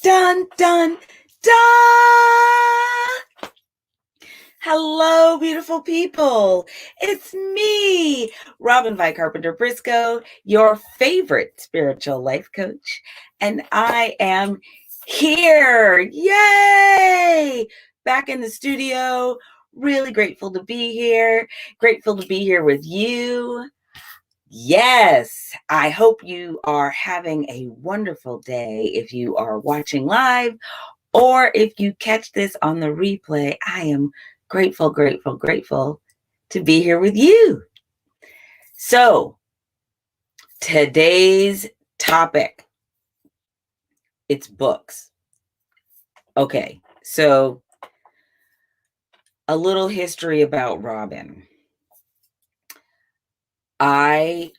Dun, dun, dun! Hello, beautiful people. It's me, Robyn Carpenter Briscoe, your favorite spiritual life coach. And I am here. Yay! Back in the studio. Really grateful to be here. Grateful to be here with you. Yes, I hope you are having a wonderful day if you are watching live, or if you catch this on the replay. I am grateful, grateful, grateful to be here with you. So, today's topic, it's books. Okay, so a little history about Robyn. I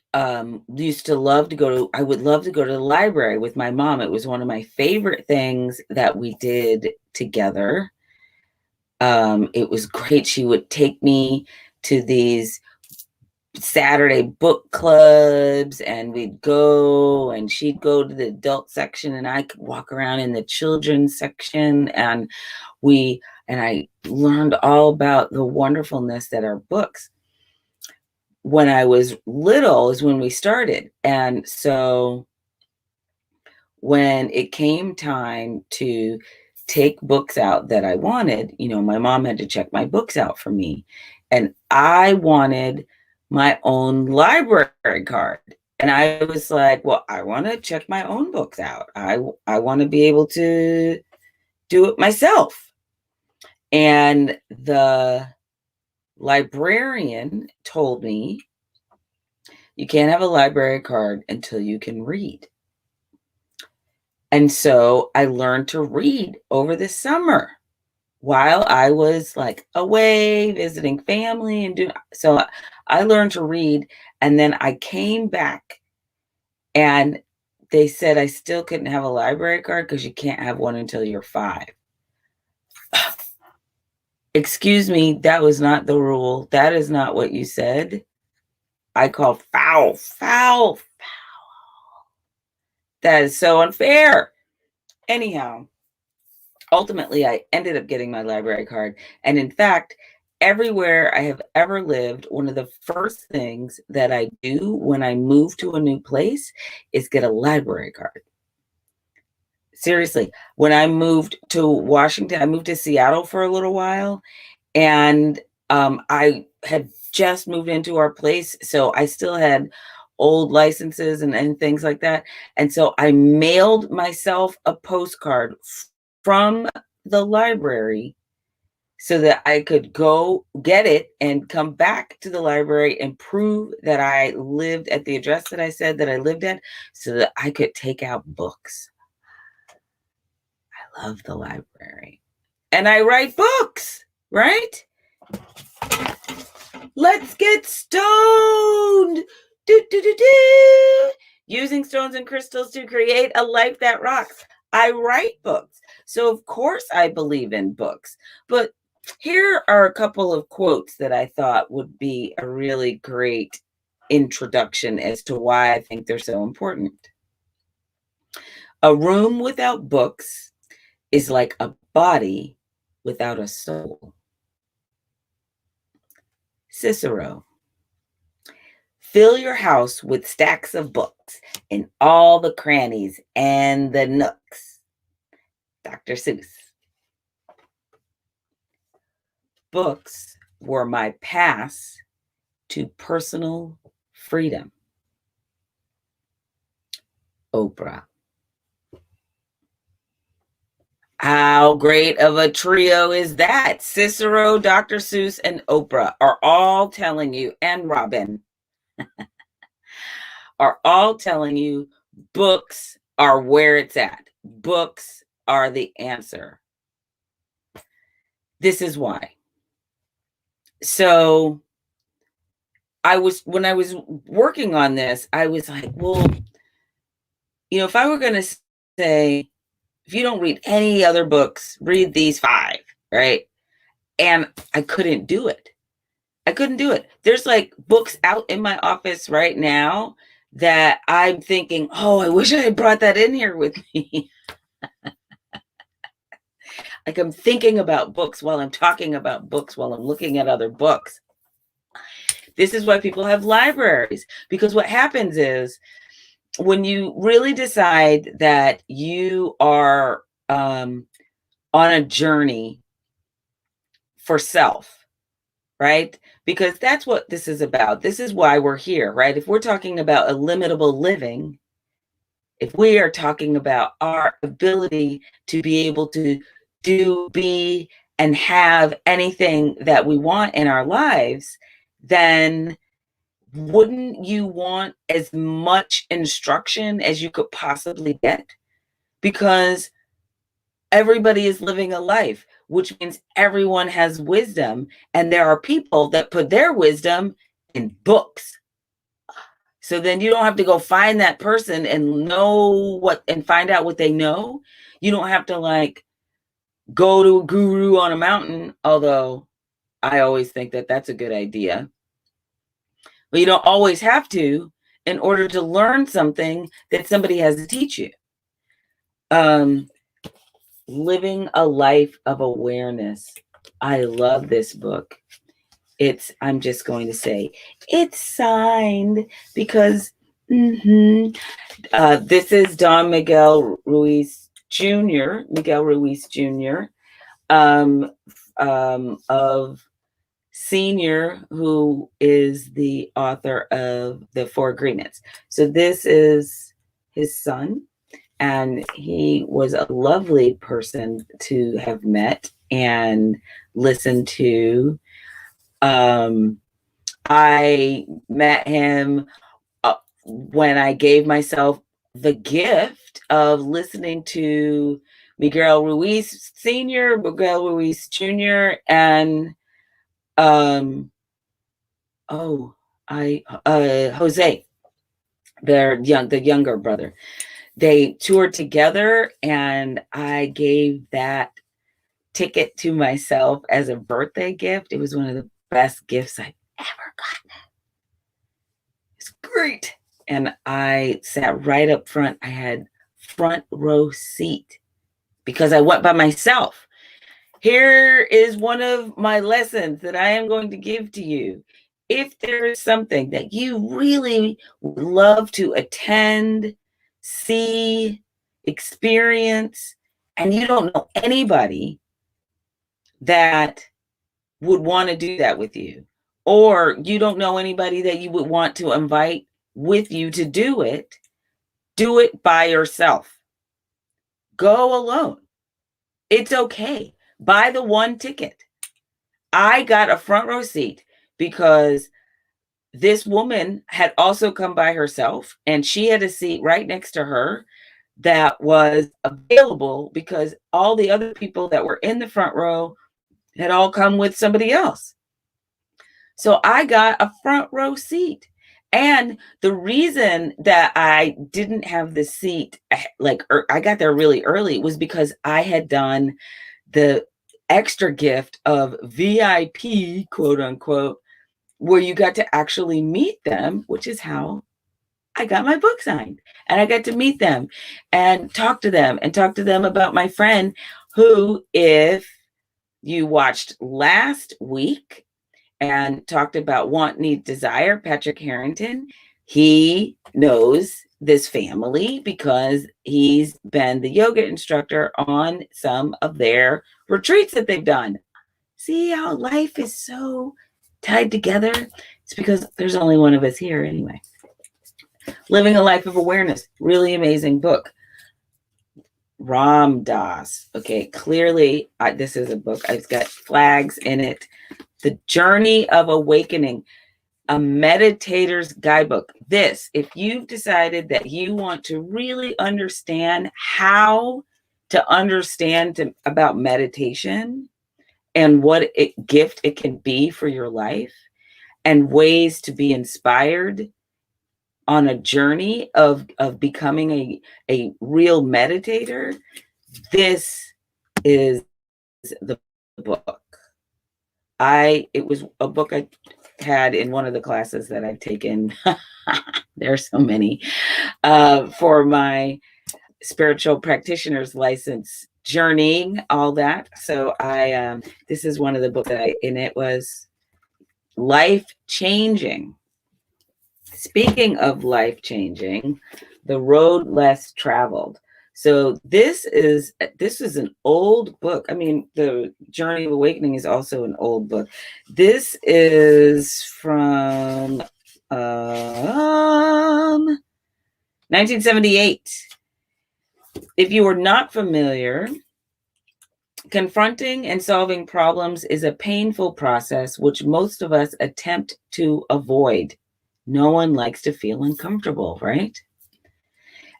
used to love to I would love to go to the library with my mom. It was one of my favorite things that we did together. It was great. She would take me to these Saturday book clubs, and we'd go, and she'd go to the adult section and I could walk around in the children's section, and I learned all about the wonderfulness that are books. When I was little is when we started. And so when it came time to take books out that I wanted, my mom had to check my books out for me. And I wanted my own library card. And I was like, well, I want to check my own books out. I want to be able to do it myself. And the librarian told me, you can't have a library card until you can read. And so I learned to read over the summer while I was like away visiting family and so I learned to read. And then I came back and they said I still couldn't have a library card because you can't have one until you're 5. Excuse me, that was not the rule. That is not what you said. I call foul. That is so unfair. Anyhow, ultimately, I ended up getting my library card. And in fact, everywhere I have ever lived, one of the first things that I do when I move to a new place is get a library card. Seriously, when I moved to Washington, I moved to Seattle for a little while, and I had just moved into our place, so I still had old licenses and things like that. And so I mailed myself a postcard from the library so that I could go get it and come back to the library and prove that I lived at the address that I said that I lived at, so that I could take out books. I love the library. And I write books, right? Let's get stoned. Using stones and crystals to create a life that rocks. I write books. So of course I believe in books. But here are a couple of quotes that I thought would be a really great introduction as to why I think they're so important. A room without books is like a body without a soul. Cicero. Fill your house with stacks of books in all the crannies and the nooks. Dr. Seuss. Books were my pass to personal freedom. Oprah. How great of a trio is that? Cicero, Dr. Seuss, and Oprah are all telling you, and Robyn, are all telling you books are where it's at. Books are the answer. This is why. So when I was working on this, I was like, well, if I were going to say, if you don't read any other books, read these 5, right? And I couldn't do it. There's like books out in my office right now that I'm thinking, oh, I wish I had brought that in here with me. Like I'm thinking about books while I'm talking about books, while I'm looking at other books. This is why people have libraries, because what happens is when you really decide that you are on a journey for self, right? Because that's what this is about. This is why we're here, right? If we're talking about illimitable living, if we are talking about our ability to be able to do, be, and have anything that we want in our lives, then wouldn't you want as much instruction as you could possibly get? Because everybody is living a life, which means everyone has wisdom. And there are people that put their wisdom in books. So then you don't have to go find that person and know what and find out what they know. You don't have to like go to a guru on a mountain, although I always think that that's a good idea. But you don't always have to in order to learn something that somebody has to teach you. Living a Life of Awareness. I love this book. I'm just going to say, it's signed because this is Don Miguel Ruiz Jr., of Senior, who is the author of The Four Agreements. So this is his son, and he was a lovely person to have met and listened to. I met him when I gave myself the gift of listening to Miguel Ruiz Sr., Miguel Ruiz Jr., and Jose, the younger brother. They toured together, and I gave that ticket to myself as a birthday gift. It was one of the best gifts I've ever gotten. It's great. And I sat right up front. I had front row seat because I went by myself. Here is one of my lessons that I am going to give to you. If there is something that you really would love to attend, see, experience, and you don't know anybody that would want to do that with you, or you don't know anybody that you would want to invite with you to do it by yourself. Go alone. It's okay. Buy the one ticket. I got a front row seat because this woman had also come by herself, and she had a seat right next to her that was available because all the other people that were in the front row had all come with somebody else. So I got a front row seat. And the reason that I didn't have the seat, like I got there really early, was because I had done the extra gift of VIP, quote unquote, where you got to actually meet them, which is how I got my book signed. And I got to meet them and talk to them about my friend who, if you watched last week and talked about Want, Need, Desire, Patrick Harrington, he knows this family because he's been the yoga instructor on some of their retreats that they've done. See how life is so tied together? It's because there's only one of us here anyway. Living a Life of Awareness, really amazing book. Ram Dass. Okay, clearly this is a book. I've got flags in it. The Journey of Awakening, a meditator's guidebook. This, if you've decided that you want to really understand how to understand about meditation and what gift it can be for your life and ways to be inspired on a journey of becoming a real meditator, this is the book. It was a book I had in one of the classes that I've taken. There are so many for my spiritual practitioner's license journeying, all that. So this is one of the books and it was life-changing. Speaking of life-changing, The Road Less Traveled. So this is an old book. I mean, The Journey of Awakening is also an old book. This is from 1978. If you are not familiar, confronting and solving problems is a painful process which most of us attempt to avoid. No one likes to feel uncomfortable, right?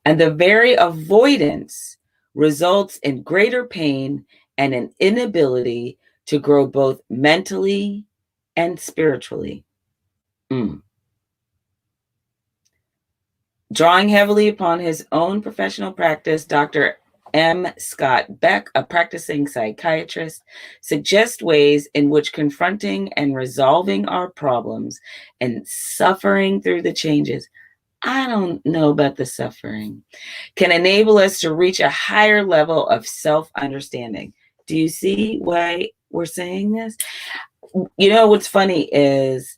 And the very avoidance results in greater pain and an inability to grow both mentally and spiritually. Drawing heavily upon his own professional practice, Dr. M. Scott Beck, a practicing psychiatrist, suggests ways in which confronting and resolving our problems and suffering through the changes, I don't know about the suffering, can enable us to reach a higher level of self-understanding. Do you see why we're saying this? You know, what's funny is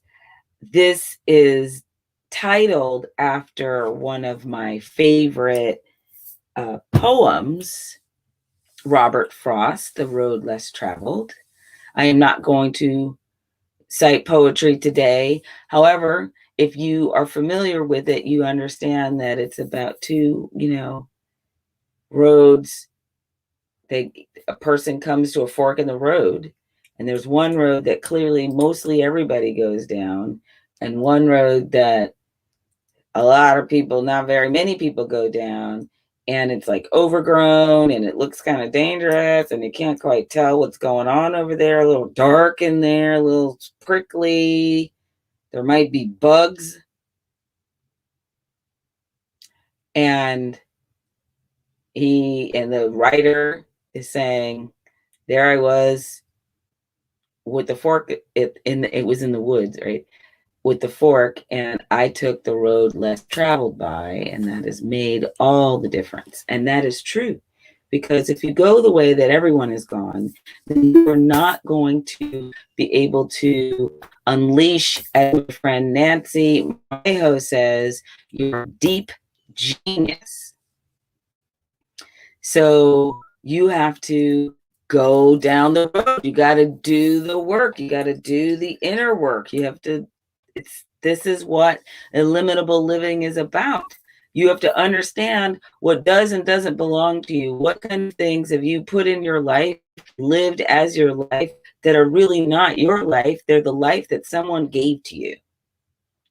this is titled after one of my favorite poems, Robert Frost, The Road Less Traveled. I am not going to cite poetry today. However, if you are familiar with it, you understand that it's about two, roads. A person comes to a fork in the road, and there's one road that clearly mostly everybody goes down, and one road that a lot of people, not very many people go down, and it's like overgrown and it looks kind of dangerous and you can't quite tell what's going on over there. A little dark in there, a little prickly. There might be bugs. And the writer is saying, there I was with the fork. It was in the woods, right? With the fork, and I took the road less traveled by, and that has made all the difference. And that is true, because if you go the way that everyone has gone, then you're not going to be able to unleash, as my friend Nancy Mayo says, your deep genius. So you have to go down the road. You got to do the work. You got to do the inner work. You have to this is what illimitable living is about. You have to understand what does and doesn't belong to you. What kind of things have you put in your life, lived as your life, that are really not your life? They're the life that someone gave to you.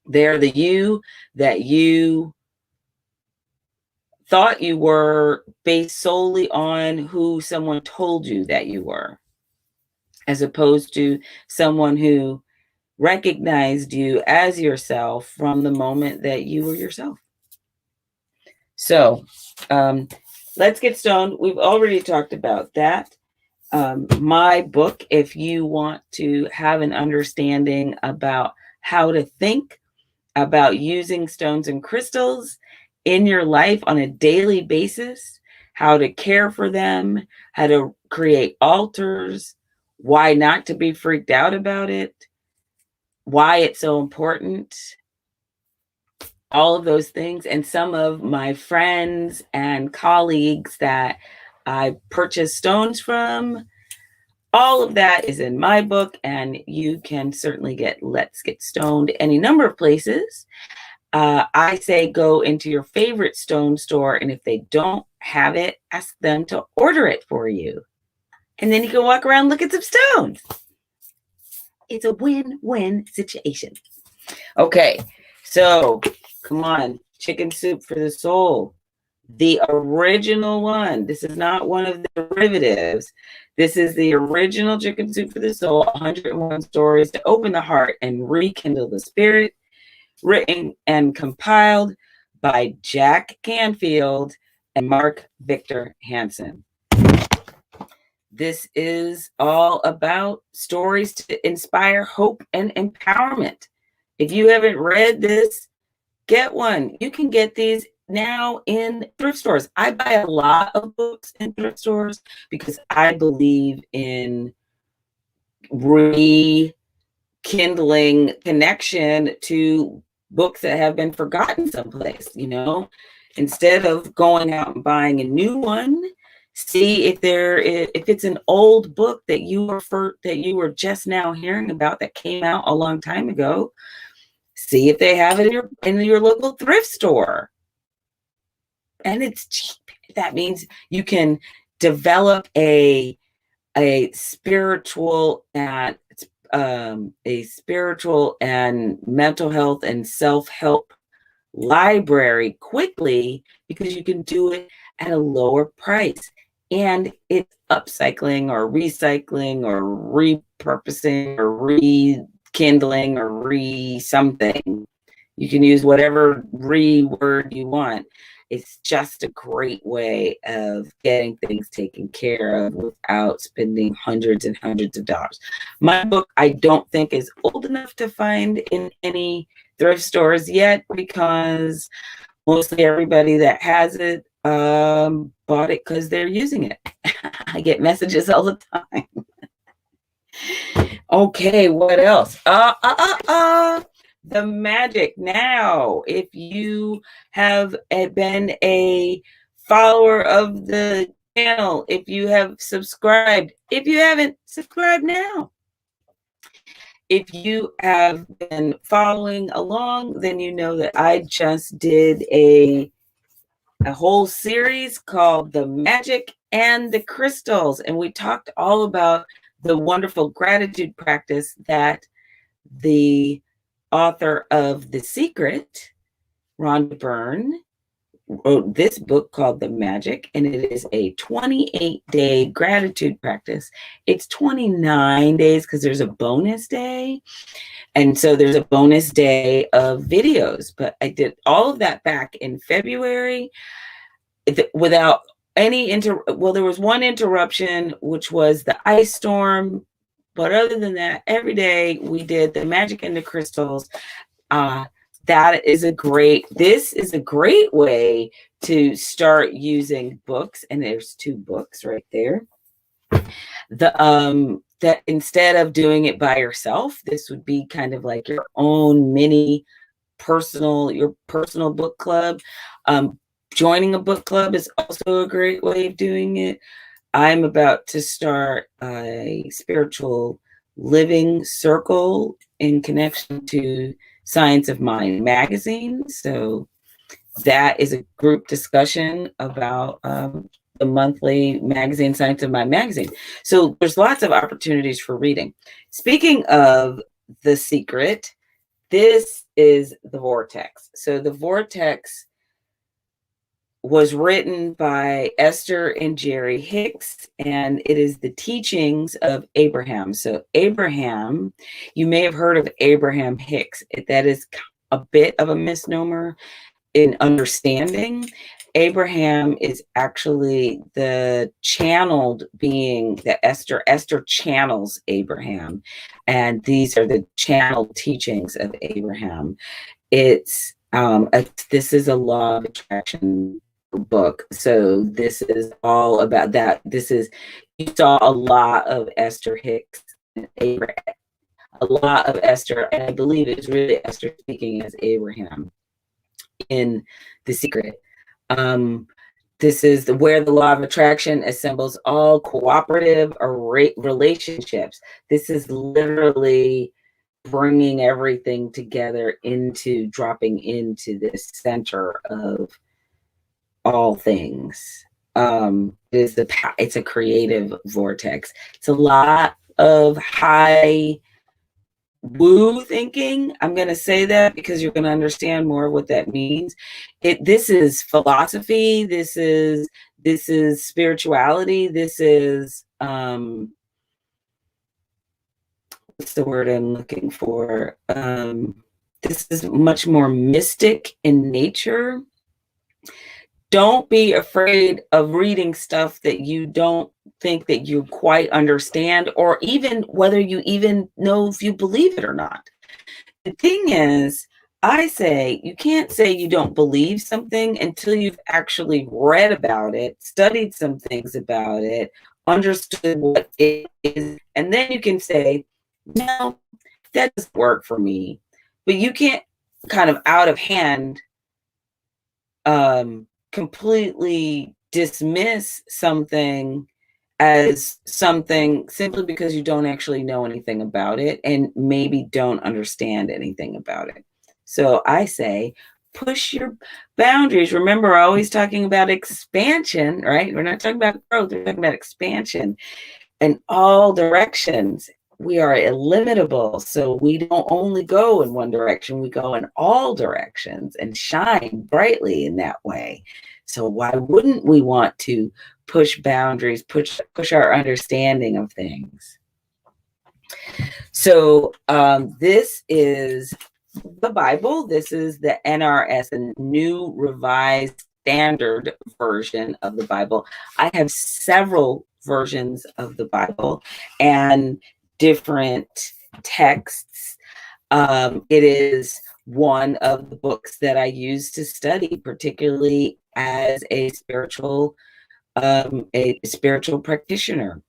They're the you that you thought you were based solely on who someone told you that you were, as opposed to someone who recognized you as yourself from the moment that you were yourself. So let's get stoned. We've already talked about that. My book, if you want to have an understanding about how to think about using stones and crystals in your life on a daily basis, how to care for them, how to create altars, why not to be freaked out about it, why it's so important, all of those things, and some of my friends and colleagues that I purchased stones from, all of that is in my book, and you can certainly get Let's Get Stoned any number of places. I say go into your favorite stone store, and if they don't have it, ask them to order it for you. And then you can walk around and look at some stones. It's a win-win situation. Okay, so come on, chicken soup for the soul. The original one. This is not one of the derivatives. This is the original chicken soup for the soul, 101 stories to open the heart and rekindle the spirit, written and compiled by Jack Canfield and Mark Victor Hansen. This is all about stories to inspire hope and empowerment. If you haven't read this, get one. You can get these now in thrift stores. I buy a lot of books in thrift stores because I believe in rekindling connection to books that have been forgotten someplace, instead of going out and buying a new one. See if it's an old book that you were just now hearing about that came out a long time ago. See if they have it in your local thrift store. And it's cheap. That means you can develop a spiritual and mental health and self-help library quickly, because you can do it at a lower price. And it's upcycling or recycling or repurposing or rekindling or something. You can use whatever word you want. It's just a great way of getting things taken care of without spending hundreds and hundreds of dollars. My book, I don't think, is old enough to find in any thrift stores yet, because mostly everybody that has it bought it because they're using it. I get messages all the time. Okay, what else? The magic. Now, if you have been a follower of the channel, if you have subscribed, if you haven't, subscribe now. If you have been following along, then you know that I just did a whole series called The Magic and the Crystals. And we talked all about the wonderful gratitude practice that the author of The Secret, Rhonda Byrne, wrote this book called The Magic, and it is a 28-day gratitude practice. It's 29 days because there's a bonus day. And so there's a bonus day of videos, but I did all of that back in February without any there was one interruption, which was the ice storm. But other than that, every day we did The Magic and the Crystals. This is a great way to start using books. And there's 2 books right there. That instead of doing it by yourself, this would be kind of like your own mini personal book club. Joining a book club is also a great way of doing it. I'm about to start a spiritual living circle in connection to Science of Mind magazine. So that is a group discussion about the monthly magazine, Science of Mind magazine. So there's lots of opportunities for reading. Speaking of The Secret, this is the Vortex. So the Vortex was written by Esther and Jerry Hicks, and it is the teachings of Abraham. So Abraham, you may have heard of Abraham Hicks. That is a bit of a misnomer in understanding. Abraham is actually the channeled being that Esther channels Abraham. And these are the channeled teachings of Abraham. This is a law of attraction book. So this is all about that. You saw a lot of Esther Hicks and Abraham, a lot of Esther, and I believe it's really Esther speaking as Abraham in The Secret. This is where the law of attraction assembles all cooperative relationships. This is literally bringing everything together dropping into this center of all things. It's a creative vortex. It's a lot of high woo thinking. I'm going to say that because you're going to understand more what that means. This is philosophy. This is spirituality. This is what's the word I'm looking for? This is much more mystic in nature. Don't be afraid of reading stuff that you don't think that you quite understand, or even whether you even know if you believe it or not. The thing is, I say you can't say you don't believe something until you've actually read about it, studied some things about it, understood what it is, and then you can say, no, that doesn't work for me. But you can't kind of out of hand completely dismiss something as something simply because you don't actually know anything about it and maybe don't understand anything about it. So I say, push your boundaries. Remember, we're always talking about expansion, right? We're not talking about growth, we're talking about expansion in all directions. We are illimitable. So we don't only go in one direction, we go in all directions and shine brightly in that way. So why wouldn't we want to push boundaries, push our understanding of things? So this is the Bible. This is the NRS, a New Revised Standard Version of the Bible. I have several versions of the Bible and different texts. It is one of the books that I use to study, particularly as a spiritual practitioner.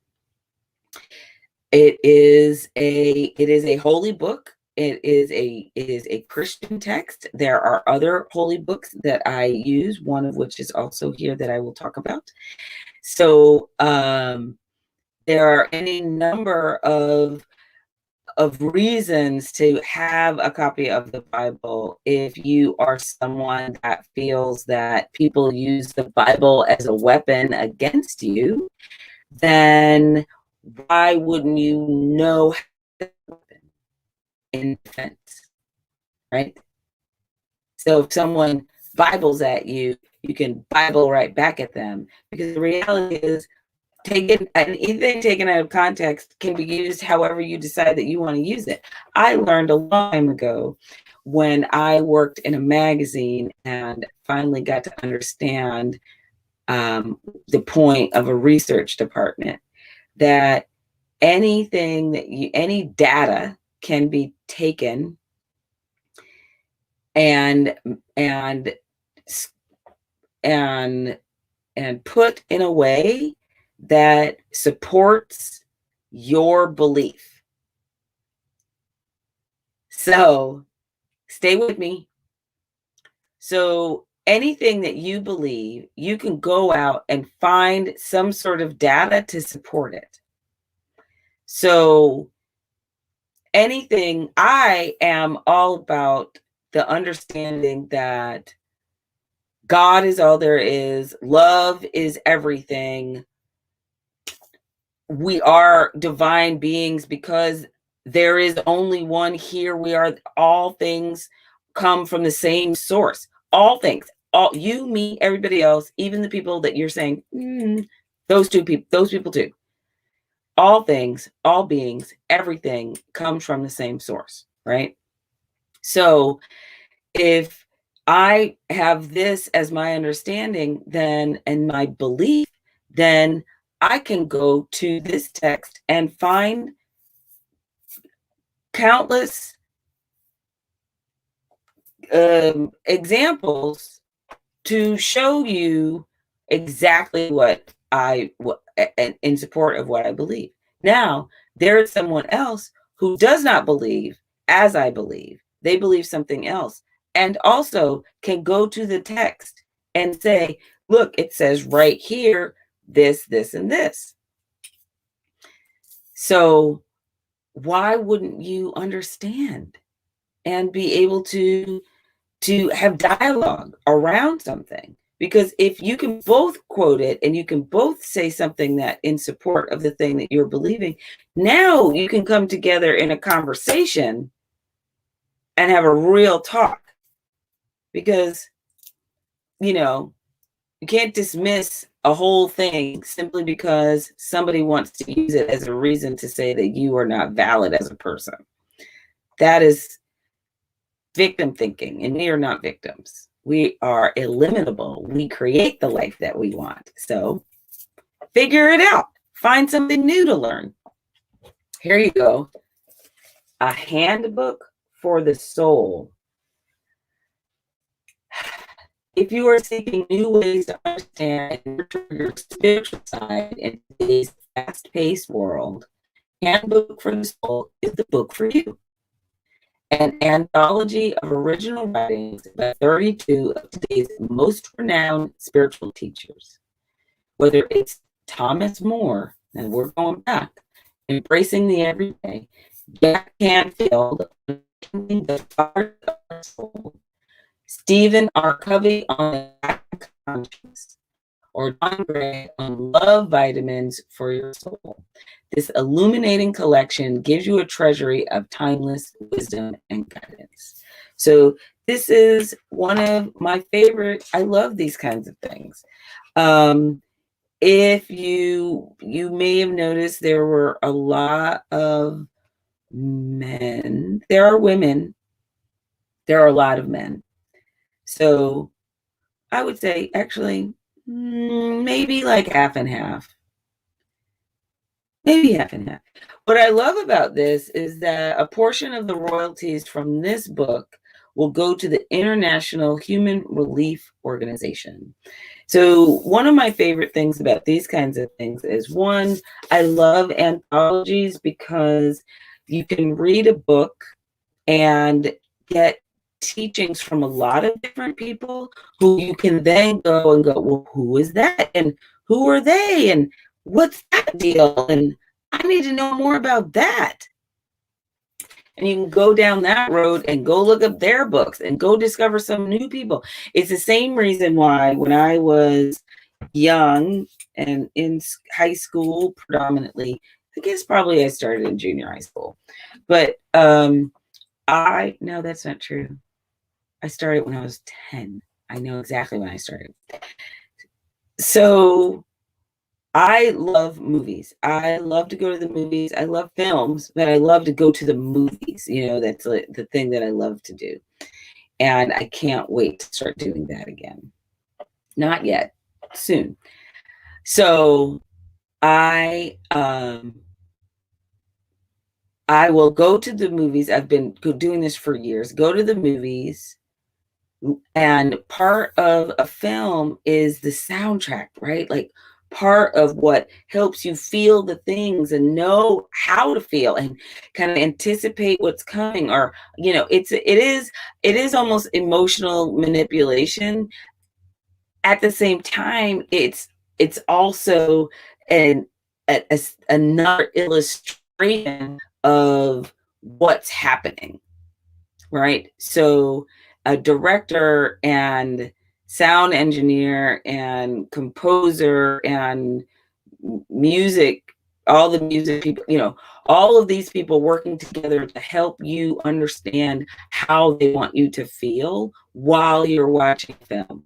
It is a holy book. It is a Christian text. There are other holy books that I use, one of which is also here that I will talk about. So there are any number of reasons to have a copy of the Bible if you are someone that feels that people use the Bible as a weapon against you. Then why wouldn't you know in defense, right? So if someone Bibles at you, you can Bible right back at them, because the reality is anything taken out of context can be used however you decide that you want to use it. I learned a long time ago when I worked in a magazine and finally got to understand the point of a research department, that any data can be taken and put in a way that supports your belief. So stay with me. So anything that you believe, you can go out and find some sort of data to support it. So I am all about the understanding that God is all there is, love is everything. We are divine beings because there is only one here. All things come from the same source. All things, you, me, everybody else, even the people that you're saying, those people too. All things, all beings, everything comes from the same source, right? So if I have this as my understanding, then, and my belief, then I can go to this text and find countless examples to show you exactly what in support of what I believe. Now, there is someone else who does not believe as I believe. They believe something else, and also can go to the text and say, look, it says right here, this, and this. So why wouldn't you understand and be able to have dialogue around something? Because if you can both quote it and you can both say something that in support of the thing that you're believing, now you can come together in a conversation and have a real talk. Because, you can't dismiss a whole thing simply because somebody wants to use it as a reason to say that you are not valid as a person. That is victim thinking, and we are not victims. We are illimitable. We create the life that we want. So figure it out. Find something new to learn. Here you go. A Handbook for the Soul. If you are seeking new ways to understand and nurture your spiritual side in today's fast-paced world, Handbook for the Soul is the book for you. An anthology of original writings by 32 of today's most renowned spiritual teachers. Whether it's Thomas More, and we're going back, Embracing the Everyday, Jack Canfield, the Heart of Our Soul, Stephen R. Covey on the conscience, or Don Gray on Love Vitamins for Your Soul. This illuminating collection gives you a treasury of timeless wisdom and guidance. So this is one of my favorite. I love these kinds of things. If you may have noticed, there were a lot of men. There are women. There are a lot of men. So I would say actually maybe like half and half. Maybe half and half. What I love about this is that a portion of the royalties from this book will go to the International Human Relief Organization. So one of my favorite things about these kinds of things is, one, I love anthologies because you can read a book and get teachings from a lot of different people who you can then go and go, well, who is that? And who are they? And what's that deal? And I need to know more about that. And you can go down that road and go look up their books and go discover some new people. It's the same reason why when I was young and in high school predominantly, I guess probably I started in junior high school, but no, that's not true. I started when I was 10. I know exactly when I started. So I love movies. I love to go to the movies. I love films, but I love to go to the movies. You know, that's the thing that I love to do. And I can't wait to start doing that again. Not yet, soon. So I will go to the movies. I've been doing this for years. Go to the movies. And part of a film is the soundtrack, right? Like part of what helps you feel the things and know how to feel and kind of anticipate what's coming. Or, you know, it is almost emotional manipulation. At the same time, it's also another illustration of what's happening, right? So a director and sound engineer and composer and music, all the music people, you know, all of these people working together to help you understand how they want you to feel while you're watching film.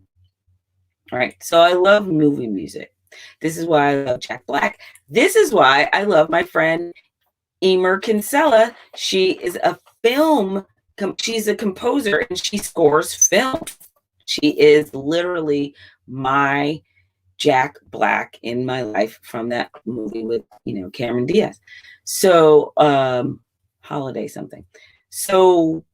All right. So I love movie music. This is why I love Jack Black. This is why I love my friend Emer Kinsella. She is a she's a composer and she scores film. She is literally my Jack Black in my life from that movie with, you know, Cameron Diaz. So, Holiday something. So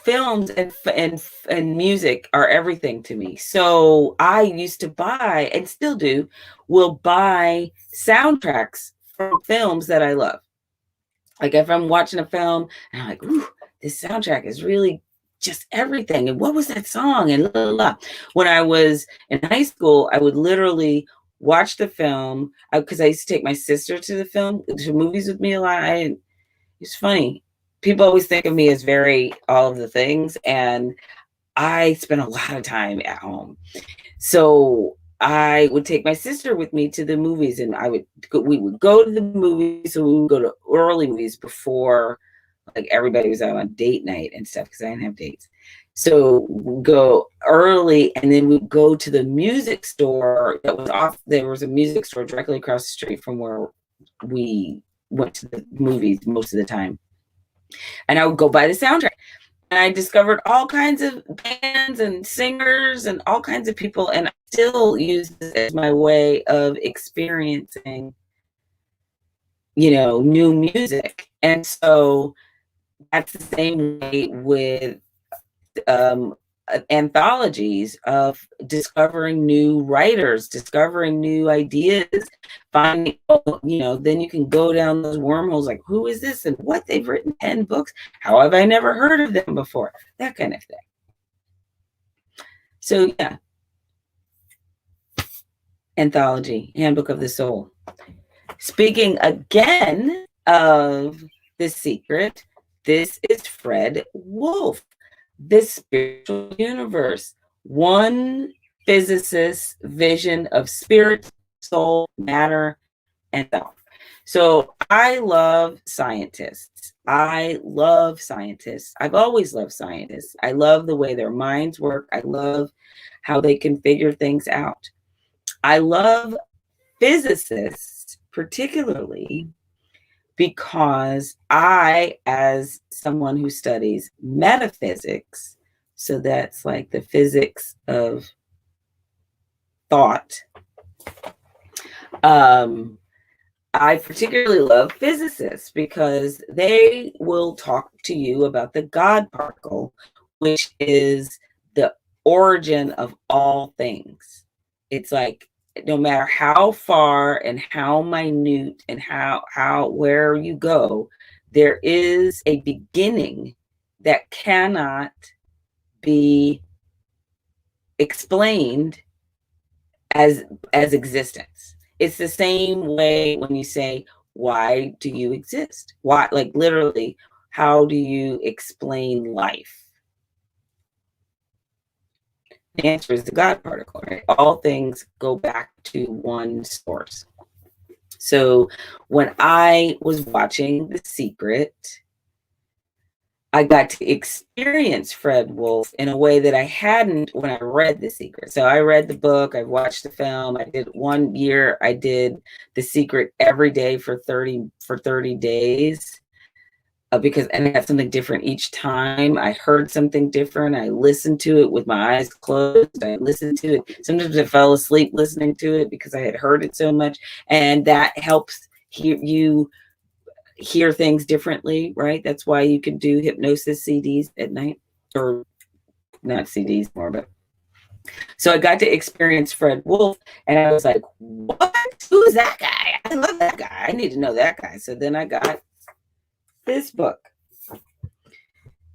films and music are everything to me. So I used to buy, and still do, will buy soundtracks from films that I love. Like if I'm watching a film and I'm like, ooh, this soundtrack is really just everything. And what was that song? And blah, blah, blah. When I was in high school, I would literally watch the film because I used to take my sister to movies with me a lot. It's funny. People always think of me as very all of the things, and I spent a lot of time at home. So I would take my sister with me to the movies, and we would go to the movies. So we would go to early movies before like everybody was out on date night and stuff because I didn't have dates. So we'd go early, and then we'd go to the music store that was off. There was a music store directly across the street from where we went to the movies most of the time. And I would go buy the soundtrack. And I discovered all kinds of bands and singers and all kinds of people. And I still use this as my way of experiencing, you know, new music. And so that's the same way with anthologies of discovering new writers, discovering new ideas, finding, then you can go down those wormholes like, who is this and what? They've written 10 books. How have I never heard of them before? That kind of thing. So yeah, anthology, Handbook of the Soul. Speaking again of The Secret, this is Fred Wolf, The Spiritual Universe, one physicist's vision of spirit, soul, matter, and self. So I love scientists. I've always loved scientists. I love the way their minds work. I love how they can figure things out. I love physicists particularly because I, as someone who studies metaphysics, so that's like the physics of thought, I particularly love physicists because they will talk to you about the God particle, which is the origin of all things. It's like, no matter how far and how minute and where you go, there is a beginning that cannot be explained as existence. It's the same way when you say, why do you exist? Why, like literally, how do you explain life? The answer is the God particle, right? All things go back to one source. So when I was watching The Secret, I got to experience Fred Wolf in a way that I hadn't when I read The Secret. So I read the book, I watched the film. I did 1 year, I did The Secret every day for 30 days. Because I had something different each time. I heard something different. I listened to it with my eyes closed. I listened to it. Sometimes I fell asleep listening to it because I had heard it so much. And that helps you hear things differently, right? That's why you can do hypnosis CDs at night, or not CDs more, but. So I got to experience Fred Wolf, and I was like, what? Who is that guy? I love that guy. I need to know that guy. So then I got this book.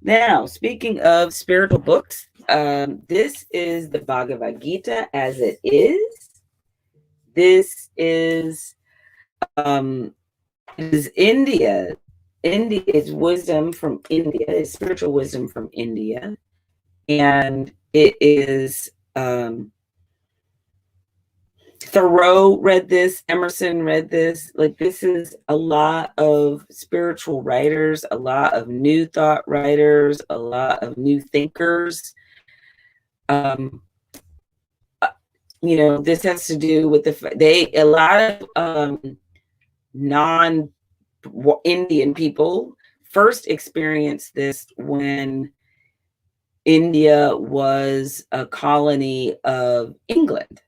Now, speaking of spiritual books, this is the Bhagavad Gita as it is. This is India. India is wisdom from India. It's spiritual wisdom from India, and it is Thoreau read this, Emerson read this. Like, this is a lot of spiritual writers, a lot of new thought writers, a lot of new thinkers. This has to do with a lot of non-Indian people first experienced this when India was a colony of England.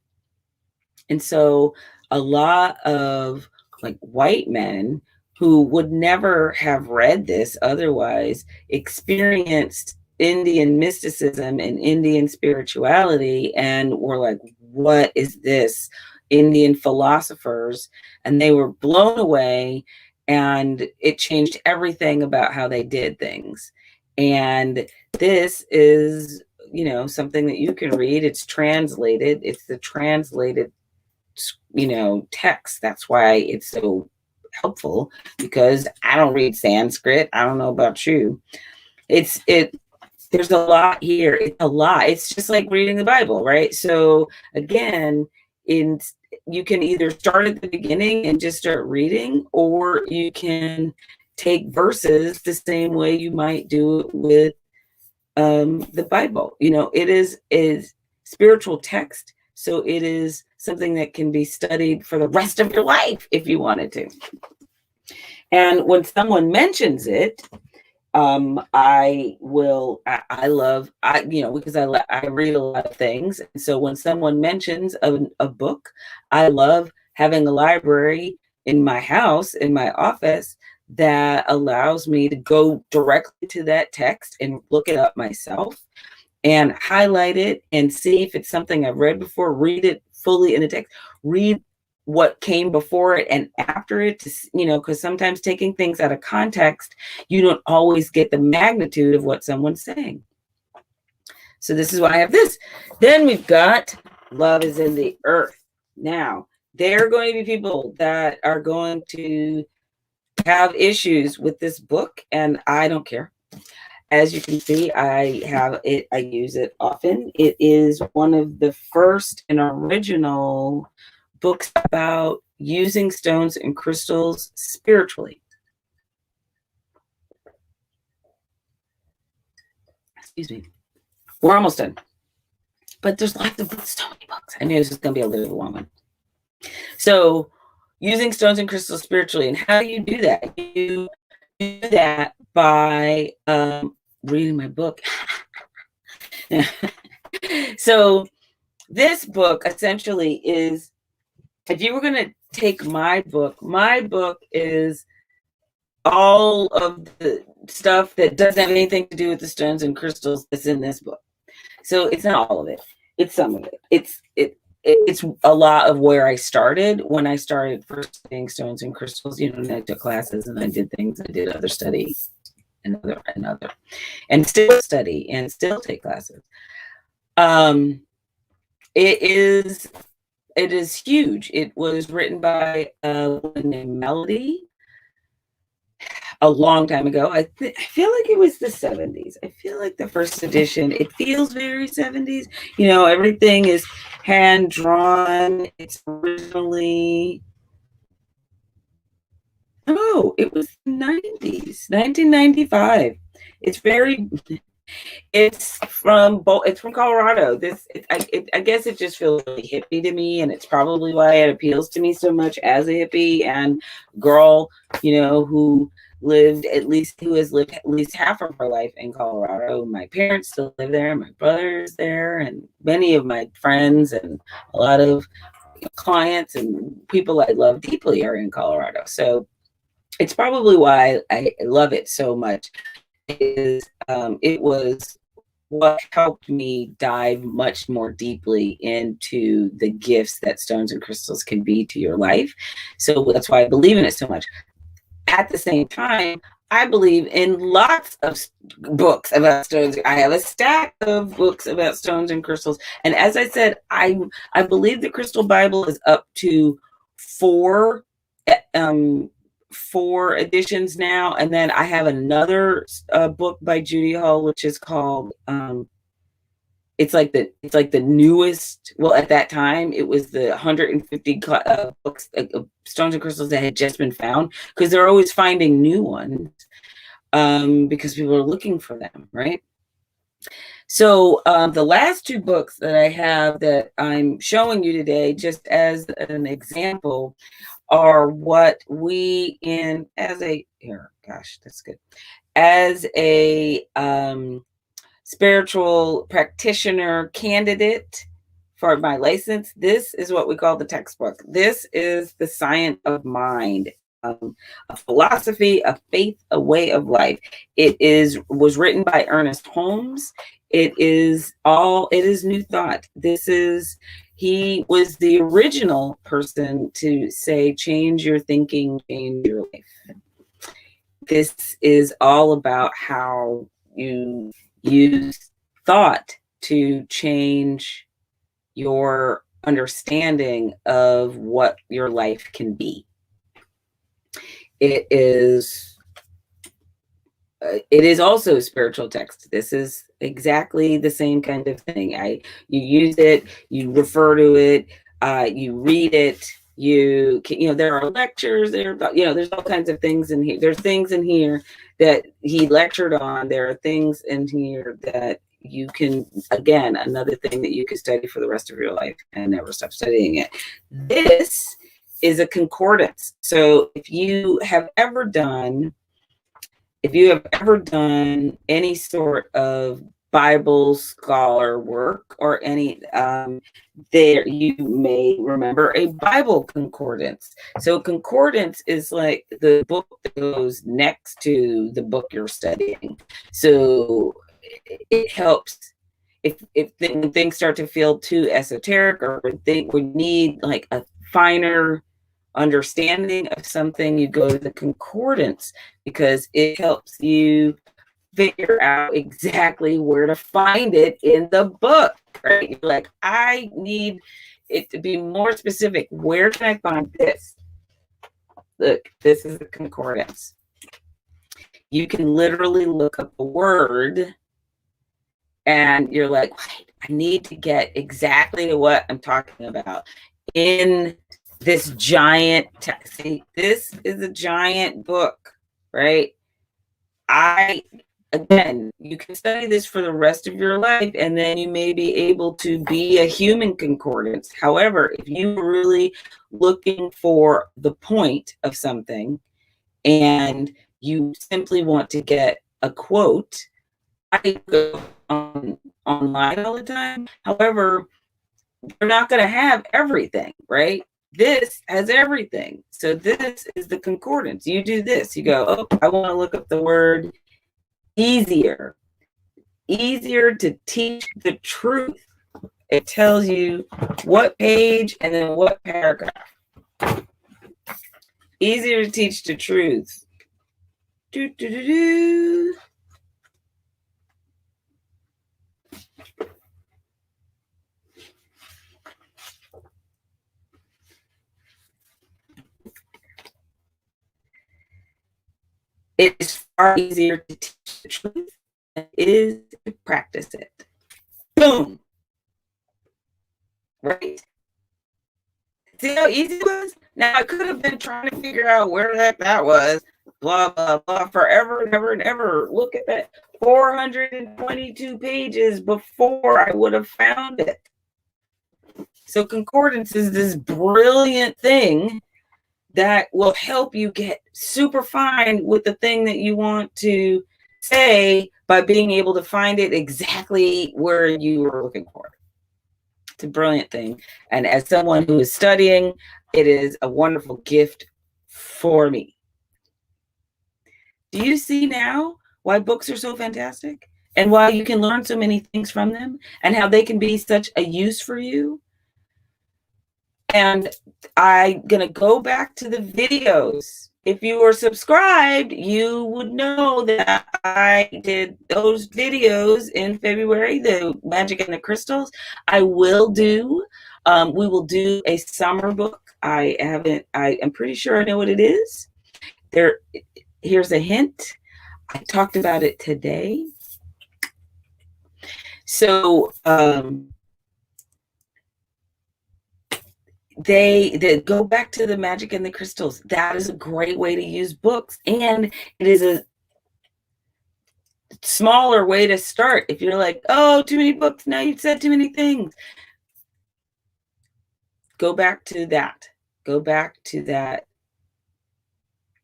And so a lot of like white men who would never have read this otherwise experienced Indian mysticism and Indian spirituality and were like, what is this? Indian philosophers. And they were blown away, and it changed everything about how they did things. And this is, something that you can read. It's translated. It's the translated text. That's why it's so helpful, because I don't read Sanskrit. I don't know about you. There's a lot here. It's a lot. It's just like reading the Bible, right? So again, you can either start at the beginning and just start reading, or you can take verses the same way you might do it with the Bible. It is spiritual text. So it is something that can be studied for the rest of your life if you wanted to. And when someone mentions it, because I read a lot of things. And so when someone mentions a book, I love having a library in my house, in my office, that allows me to go directly to that text and look it up myself and highlight it and see if it's something I've read before, read it fully in the text, read what came before it and after it, to, because sometimes taking things out of context, you don't always get the magnitude of what someone's saying. So this is why I have this. Then we've got Love is in the Earth. Now, there are going to be people that are going to have issues with this book, and I don't care. As you can see, I have it. I use it often. It is one of the first and original books about using stones and crystals spiritually. Excuse me. We're almost done. But there's lots of books, so many books. I knew this was going to be a little long one. So, using stones and crystals spiritually. And how do you do that? You do that by reading my book. So, this book essentially is, if you were going to take my book is all of the stuff that doesn't have anything to do with the stones and crystals that's in this book. So it's not all of it. It's some of it. It's a lot of where I started when I started first studying stones and crystals. And I took classes and I did things. I did other study and other, and still study and still take classes. It is huge. It was written by a woman named Melody a long time ago. I feel like it was the 70s. I feel like the first edition, it feels very 70s. Everything is hand drawn. It's originally, it was the 90s, 1995. It's from Colorado. I guess it just feels really hippie to me, and it's probably why it appeals to me so much as a hippie and girl, who has lived at least half of her life in Colorado. My parents still live there, my brother's there, and many of my friends and a lot of clients and people I love deeply are in Colorado. So it's probably why I love it so much. It was what helped me dive much more deeply into the gifts that stones and crystals can be to your life. So that's why I believe in it so much. At the same time, I believe in lots of books about stones. I have a stack of books about stones and crystals. And as I said, I believe the Crystal Bible is up to four editions now, and then I have another book by Judy Hull, which is called it's like the newest. Well, at that time, it was the 150 books stones and crystals that had just been found, because they're always finding new ones because people are looking for them, right? So the last two books that I have that I'm showing you today, just as an example, are what we as a spiritual practitioner candidate for my license. This is what we call the textbook. This is the Science of Mind, a philosophy, a faith, a way of life. Was written by Ernest Holmes. It is New Thought. He was the original person to say, change your thinking, change your life. This is all about how you use thought to change your understanding of what your life can be. It is also a spiritual text. This is exactly the same kind of thing. You use it, you refer to it, you read it, there are lectures there, there's all kinds of things in here. There's things in here that he lectured on. There are things in here that you can, again, another thing that you can study for the rest of your life and never stop studying it. This is a concordance. So if you have ever done any sort of Bible scholar work or any, there you may remember a Bible concordance. So concordance is like the book that goes next to the book you're studying. So it helps if when things start to feel too esoteric, or we need like a finer understanding of something, you go to the concordance because it helps you figure out exactly where to find it in the book, right? You're like, I need it to be more specific. Where can I find this? Look, this is the concordance. You can literally look up a word and you're like, wait, I need to get exactly what I'm talking about in this giant text. See, this is a giant book, right? Again, you can study this for the rest of your life, and then you may be able to be a human concordance. However, if you're really looking for the point of something and you simply want to get a quote, I go online all the time. However, you're not going to have everything, right? This has everything. So this is the concordance. You do this. You go, oh, I want to look up the word easier to teach the truth. It tells you what page and then what paragraph. Easier to teach the truth. Do, do, do, do. It is far easier to teach the truth than it is to practice it. Boom. Right? See how easy it was? Now, I could have been trying to figure out where the heck that was, blah, blah, blah, forever and ever and ever. Look at that, 422 pages before I would have found it. So concordance is this brilliant thing that will help you get super fine with the thing that you want to say by being able to find it exactly where you were looking for it. It's a brilliant thing. And as someone who is studying, it is a wonderful gift for me. Do you see now why books are so fantastic and why you can learn so many things from them and how they can be such a use for you? And I'm going to go back to the videos. If you were subscribed, you would know that I did those videos in February, the Magic and the Crystals. I will do, we will do a summer book. I am pretty sure I know what it is. Here's a hint. I talked about it today. So, they go back to the Magic and the Crystals. That is a great way to use books, and it is a smaller way to start. If you're like, oh, too many books, now you've said too many things, go back to that.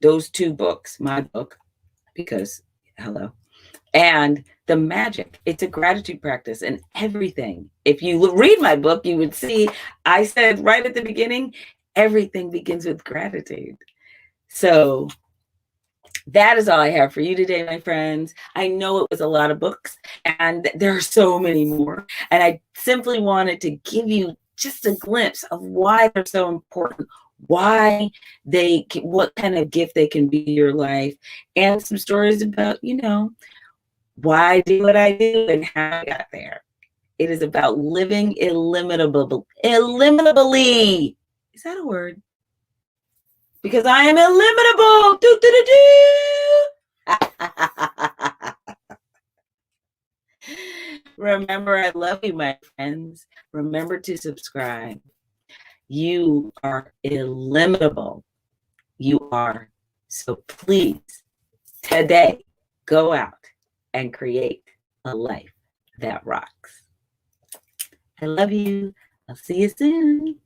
Those two books, my book, because hello, and the magic. It's a gratitude practice and everything. If you read my book, you would see I said right at the beginning, everything begins with gratitude. So that is all I have for you today, my friends. I know it was a lot of books and there are so many more. And I simply wanted to give you just a glimpse of why they're so important, what kind of gift they can be in your life, and some stories about, why I do what I do and how I got there. It is about living illimitably. Is that a word? Because I am illimitable. Remember, I love you, my friends. Remember to subscribe. You are illimitable. You are. So please, today, go out and create a life that rocks. I love you. I'll see you soon.